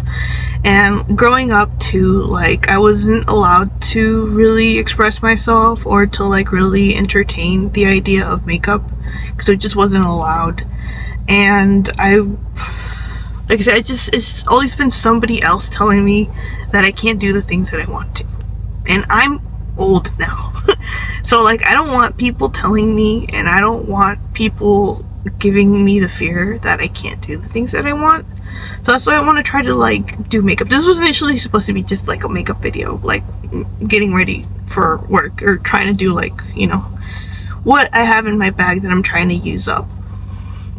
And growing up too, like, I wasn't allowed to really express myself or to like really entertain the idea of makeup, because it just wasn't allowed. And like I said, it's always been somebody else telling me that I can't do the things that I want to. And I'm old now. So like, I don't want people telling me, and I don't want people giving me the fear that I can't do the things that I want. So that's why I want to try to like do makeup. This was initially supposed to be just like a makeup video, like getting ready for work, or trying to do like, you know, what I have in my bag that I'm trying to use up.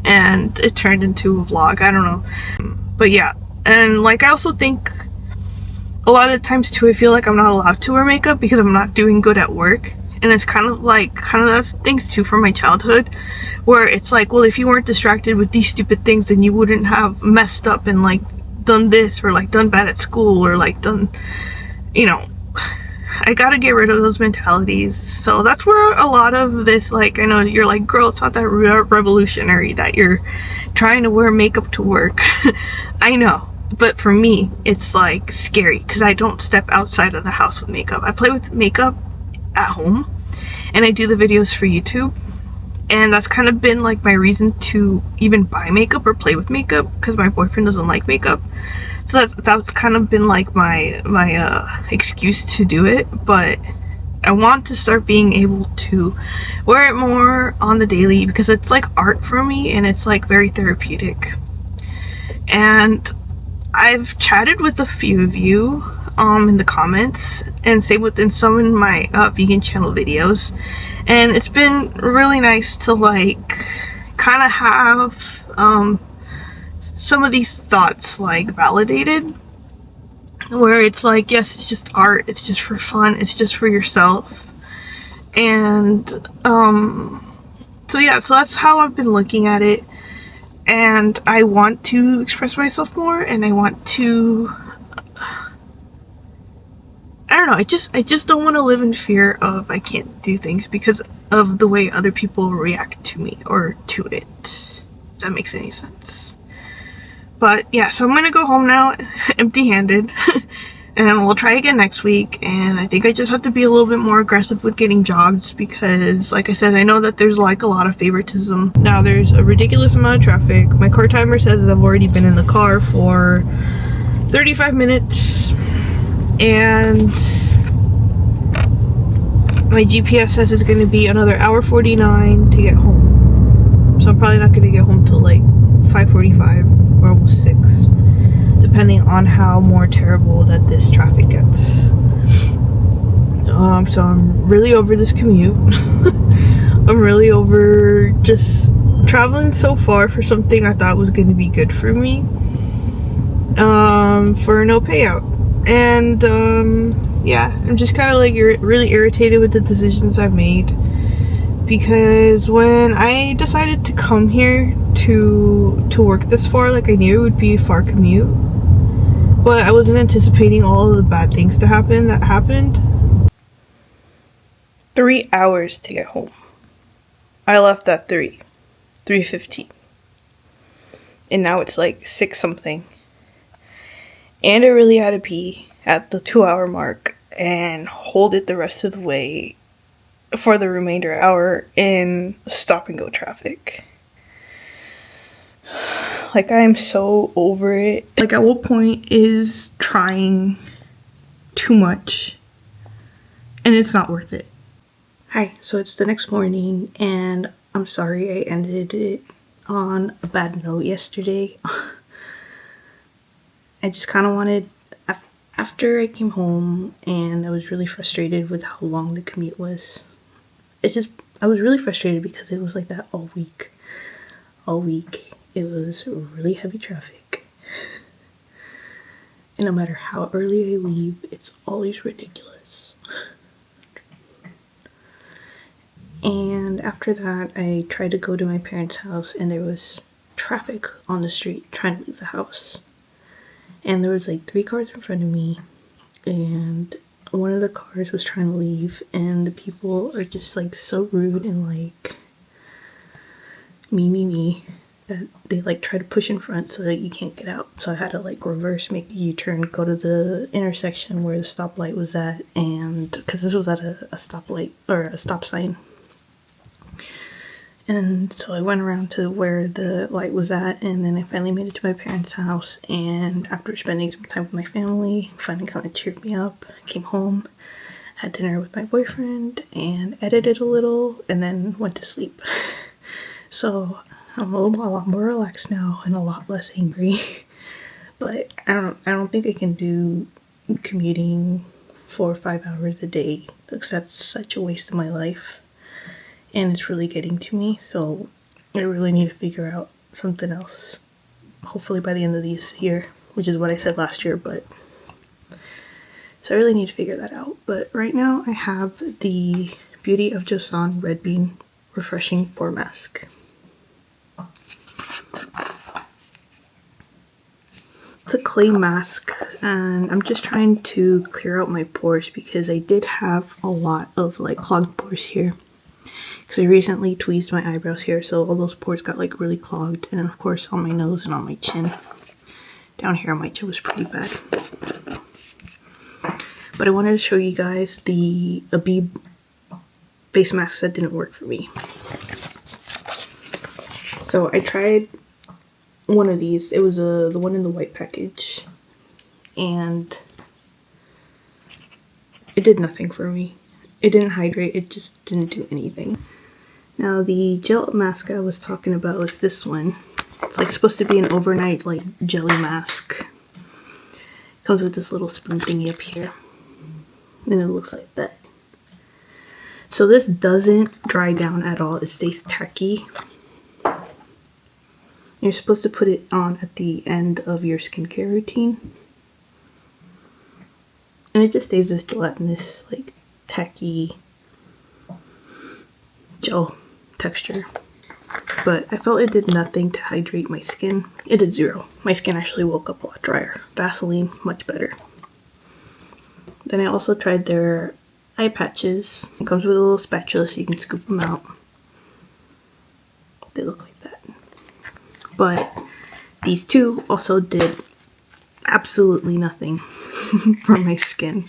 And it turned into a vlog, I don't know. But yeah, and like I also think a lot of times too, I feel like I'm not allowed to wear makeup because I'm not doing good at work. And it's kind of those things too from my childhood, where it's like, well, if you weren't distracted with these stupid things, then you wouldn't have messed up and like done this, or like done bad at school, or like done, you know. I gotta get rid of those mentalities. So that's where a lot of this, like, I know you're like, girl, it's not that revolutionary that you're trying to wear makeup to work. I know. But for me, it's like scary because I don't step outside of the house with makeup. I play with makeup at home, and I do the videos for YouTube. And that's kind of been like my reason to even buy makeup or play with makeup, because my boyfriend doesn't like makeup. So that's kind of been like my excuse to do it. But I want to start being able to wear it more on the daily, because it's like art for me, and it's like very therapeutic. And I've chatted with a few of you in the comments, and same within some of my vegan channel videos, and it's been really nice to like kind of have some of these thoughts like validated, where it's like, yes, it's just art, it's just for fun, it's just for yourself. And so yeah, so that's how I've been looking at it. And I want to express myself more, and I want to, I don't know, I just don't want to live in fear of I can't do things because of the way other people react to me or to it. If that makes any sense. But yeah, so I'm gonna go home now empty-handed. And we'll try again next week. And I think I just have to be a little bit more aggressive with getting jobs, because like I said, I know that there's like a lot of favoritism. Now there's a ridiculous amount of traffic. My car timer says that I've already been in the car for 35 minutes. And my GPS says it's going to be another hour 49 to get home. So I'm probably not going to get home till like 5:45 or almost 6. Depending on how more terrible that this traffic gets. So I'm really over this commute. I'm really over just traveling so far for something I thought was going to be good for me, for no payout. And yeah, I'm just kind of like really irritated with the decisions I've made, because when I decided to come here to work this far, like, I knew it would be a far commute, but I wasn't anticipating all of the bad things to happen that happened. 3 hours to get home. I left at 3:15. And now it's like 6 something. And I really had to pee at the 2-hour mark and hold it the rest of the way for the remainder hour in stop and go traffic. Like, I am so over it. Like, at what point is trying too much and it's not worth it? Hi, so it's the next morning and I'm sorry I ended it on a bad note yesterday. I just kind of wanted, after I came home and I was really frustrated with how long the commute was. I was really frustrated because it was like that all week. All week. It was really heavy traffic. And no matter how early I leave, it's always ridiculous. And after that, I tried to go to my parents' house and there was traffic on the street trying to leave the house. And there was like 3 cars in front of me and one of the cars was trying to leave and the people are just like so rude and like me that they like try to push in front so that you can't get out. So I had to like reverse, make a U-turn, go to the intersection where the stoplight was at, and because this was at a stoplight or a stop sign. And so I went around to where the light was at, and then I finally made it to my parents' house, and after spending some time with my family, finally kind of cheered me up. I came home, had dinner with my boyfriend, and edited a little, and then went to sleep. So I'm a lot more relaxed now and a lot less angry. But I don't think I can do commuting 4 or 5 hours a day because that's such a waste of my life. And it's really getting to me, so I really need to figure out something else. Hopefully by the end of this year, which is what I said last year, but so I really need to figure that out. But right now I have the Beauty of Joseon Red Bean Refreshing Pore Mask. It's a clay mask and I'm just trying to clear out my pores because I did have a lot of like clogged pores here. Because I recently tweezed my eyebrows here, so all those pores got like really clogged, and of course on my nose and on my chin. Down here on my chin was pretty bad. But I wanted to show you guys the Abib face mask that didn't work for me. So I tried one of these. It was the one in the white package, and it did nothing for me. It didn't hydrate, it just didn't do anything. Now the gel mask I was talking about was this one. It's like supposed to be an overnight like jelly mask. Comes with this little spoon thingy up here. And it looks like that. So this doesn't dry down at all, it stays tacky. You're supposed to put it on at the end of your skincare routine. And it just stays this gelatinous, like tacky gel texture. But I felt it did nothing to hydrate my skin. It did zero. My skin actually woke up a lot drier. Vaseline, much better. Then I also tried their eye patches. It comes with a little spatula so you can scoop them out. They look like that. But these two also did absolutely nothing for my skin.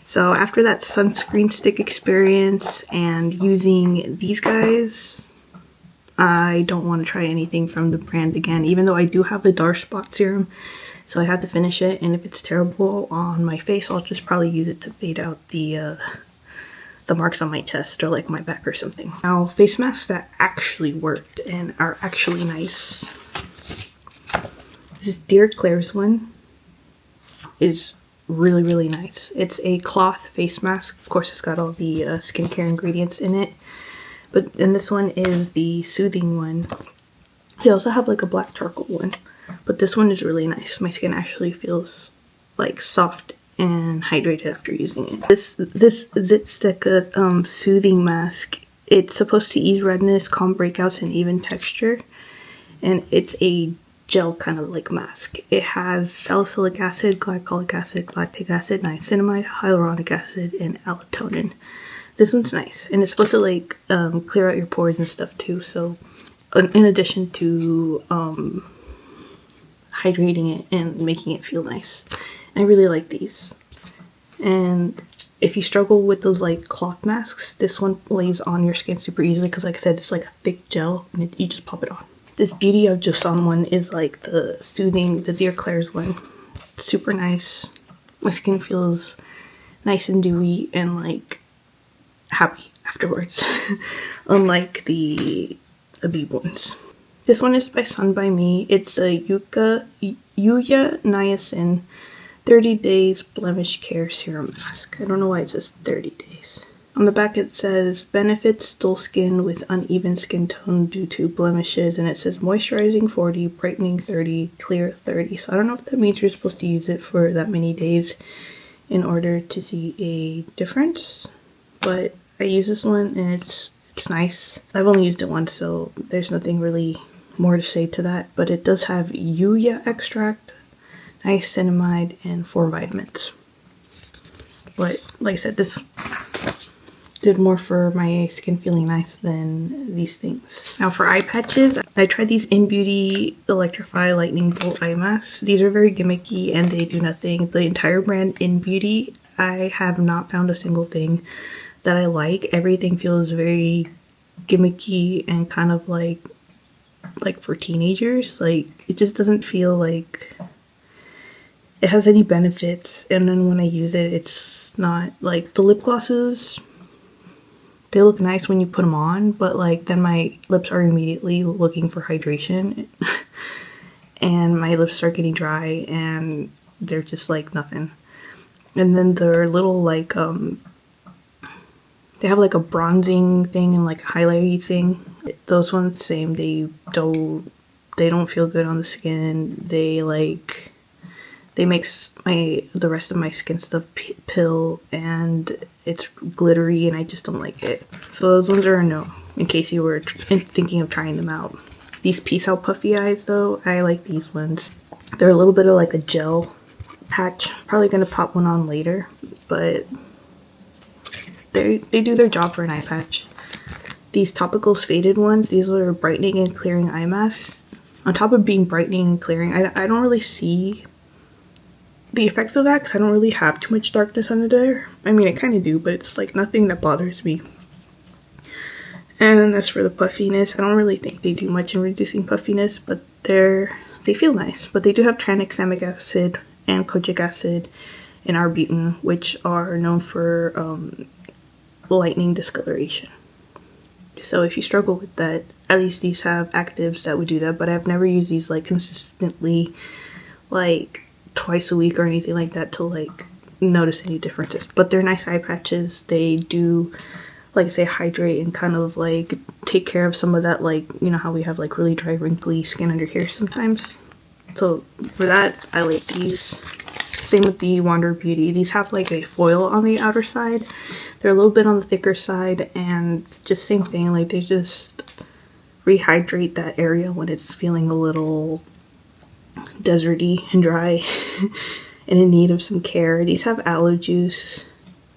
So after that sunscreen stick experience and using these guys, I don't want to try anything from the brand again, even though I do have a dark spot serum, so I have to finish it, and if it's terrible on my face, I'll just probably use it to fade out the marks on my chest or like my back or something. Now, face masks that actually worked and are actually nice. This Dear Klairs one is really nice. It's a cloth face mask. Of course, it's got all the skincare ingredients in it. And this one is the soothing one. They also have like a black charcoal one, but this one is really nice. My skin actually feels like soft and hydrated after using it. This zitsticka soothing mask, it's supposed to ease redness, calm breakouts, and even texture. And it's a gel kind of like mask. It has salicylic acid, glycolic acid, lactic acid, niacinamide, hyaluronic acid, and allotonin. This one's nice, and it's supposed to like clear out your pores and stuff too. So in addition to hydrating it and making it feel nice. I really like these. And if you struggle with those like cloth masks, this one lays on your skin super easily because like I said, it's like a thick gel and you just pop it on. This Beauty of Joseon one is like the soothing, the Dear Klairs one. Super nice. My skin feels nice and dewy and like happy afterwards. Unlike the Abib ones. This one is by Sun By Me. It's a Yuya Niacin 30 Days Blemish Care Serum Mask. I don't know why it says 30 days. On the back it says, benefits dull skin with uneven skin tone due to blemishes, and it says moisturizing 40, brightening 30, clear 30. So I don't know if that means you're supposed to use it for that many days in order to see a difference, but I use this one and it's nice. I've only used it once, so there's nothing really more to say to that, but it does have Yuya extract, niacinamide, and 4 vitamins. But like I said, this did more for my skin feeling nice than these things. Now for eye patches, I tried these In Beauty Electrify Lightning Bolt eye masks. These are very gimmicky and they do nothing. The entire brand In Beauty, I have not found a single thing that I like. Everything feels very gimmicky and kind of like for teenagers. Like it just doesn't feel like it has any benefits, and then when I use it, it's not like the lip glosses. They look nice when you put them on, but like then my lips are immediately looking for hydration and my lips start getting dry and they're just like nothing. And then they're little like they have like a bronzing thing and like a highlighty thing. Those ones, same. They don't feel good on the skin. They makes the rest of my skin stuff pill and it's glittery and I just don't like it. So those ones are a no, in case you were thinking of trying them out. These Peace Out Puffy Eyes though, I like these ones. They're a little bit of like a gel patch. Probably gonna pop one on later, but they do their job for an eye patch. These Topicals Faded ones, these are brightening and clearing eye masks. On top of being brightening and clearing, I don't really see the effects of that because I don't really have too much darkness under there. I mean, I kind of do, but it's like nothing that bothers me. And as for the puffiness, I don't really think they do much in reducing puffiness, but they feel nice. But they do have tranexamic acid and kojic acid and arbutin, which are known for lightening discoloration. So if you struggle with that, at least these have actives that would do that, but I've never used these like consistently like twice a week or anything like that to like notice any differences. But they're nice eye patches. They do, like I say, hydrate and kind of like take care of some of that, like, you know how we have like really dry wrinkly skin under here sometimes. So for that, I like these. Same with the Wander Beauty. These have like a foil on the outer side. They're a little bit on the thicker side and just same thing, like they just rehydrate that area when it's feeling a little deserty and dry and in need of some care. These have aloe juice,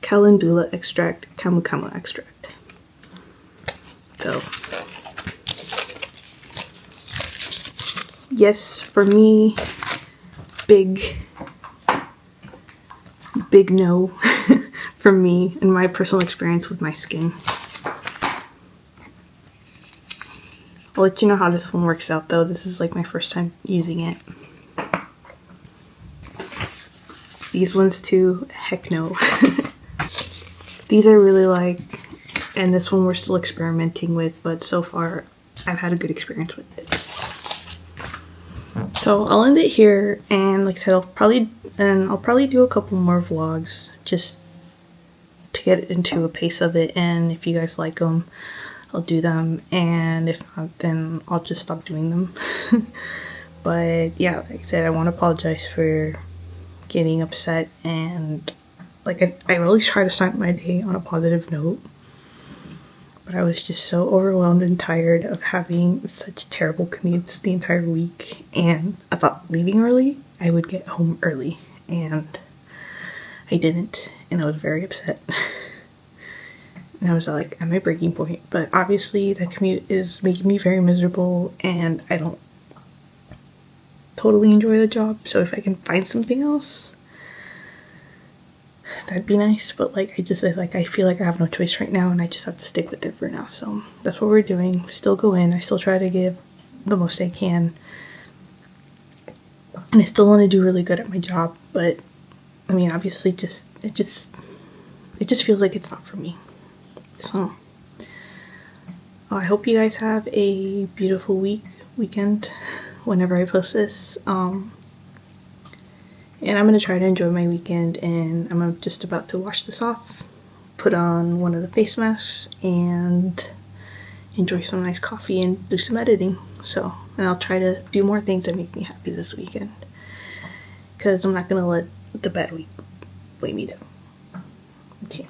calendula extract, camu camu extract. So yes, for me, big no from me and my personal experience with my skin. I'll let you know how this one works out though. This is like my first time using it. These ones too, heck no. These I really like, and this one we're still experimenting with, but so far I've had a good experience with it. So I'll end it here, and like I said, I'll probably do a couple more vlogs just to get into a pace of it, and if you guys like them, I'll do them, and if not, then I'll just stop doing them. But yeah, like I said, I want to apologize for getting upset, and like I really try to start my day on a positive note, but I was just so overwhelmed and tired of having such terrible commutes the entire week, and I thought leaving early I would get home early, and I didn't, and I was very upset. And I was like at my breaking point, but obviously that commute is making me very miserable, and I don't totally enjoy the job, so if I can find something else, that'd be nice. But like, I feel like I have no choice right now, and I just have to stick with it for now. So that's what we're doing. Still go in. I still try to give the most I can, and I still want to do really good at my job. But I mean, obviously, it just feels like it's not for me. So I hope you guys have a beautiful weekend whenever I post this. And I'm going to try to enjoy my weekend, and I'm just about to wash this off, put on one of the face masks, and enjoy some nice coffee and do some editing. So, and I'll try to do more things that make me happy this weekend, because I'm not going to let the bad week weigh me down. Okay.